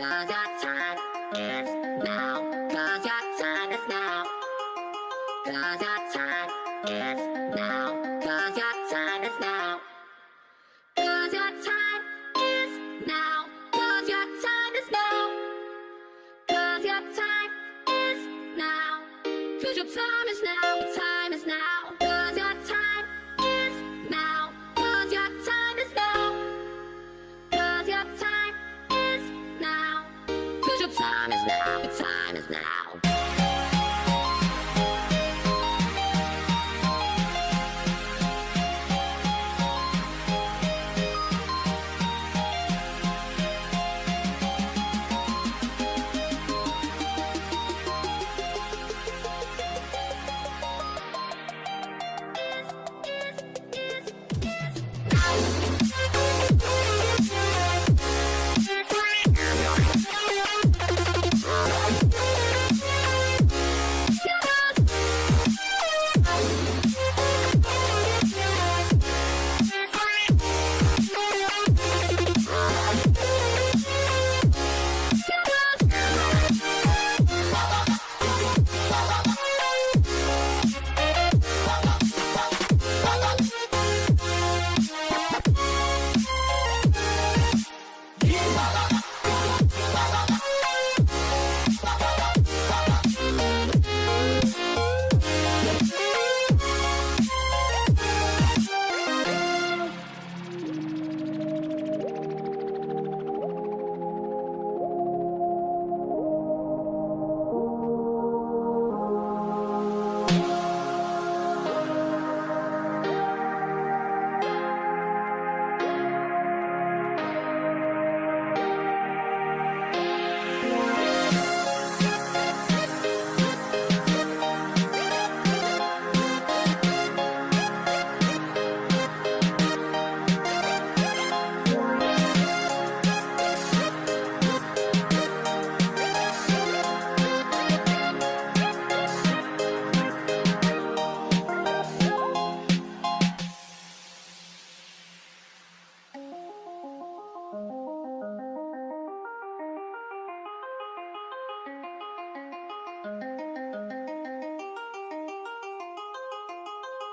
'Cause your time is now. 'Cause your time is now. 'Cause your time is now. 'Cause your time is now. 'Cause your time is now. 'Cause your time is now. 'Cause your time is now. 'Cause your time is now. Your time is now. 'Cause your time is now. 'Cause your time is now. 'Cause your time is now. 'Cause your time is now. Your time is now.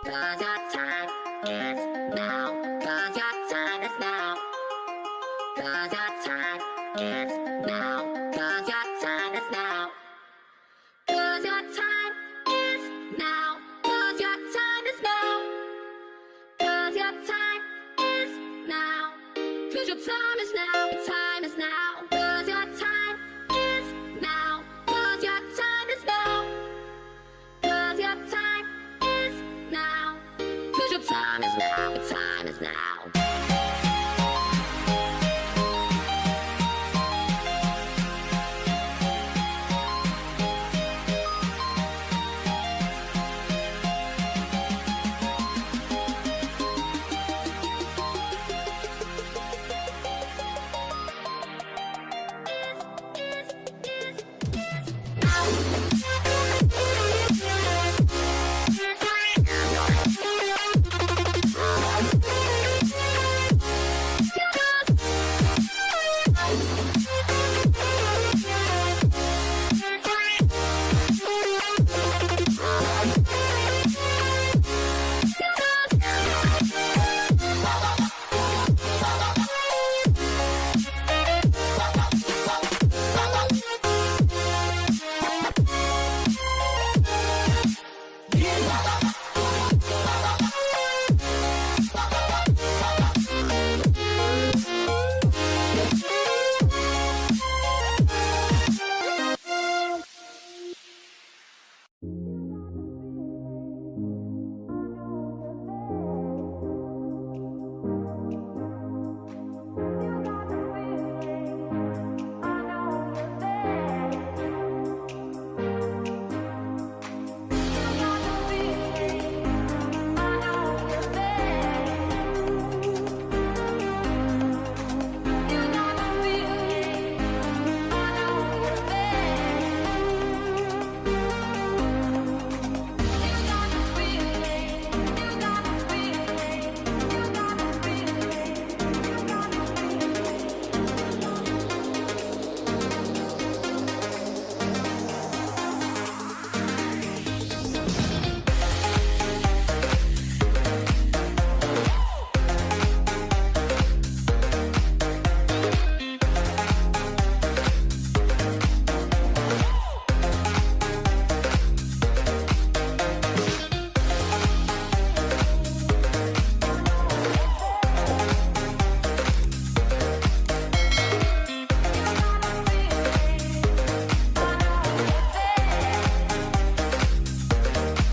Cause your time is now. Cause your time is now. Cause your time is now. Cause your time is now. Cause your time is now. Cause your time is now. Cause your time is now. Cause your time is now. Your time is now. Cause your time is now. Cause your time is now. Cause your time is now. 'Cause your time is now. Your time is now.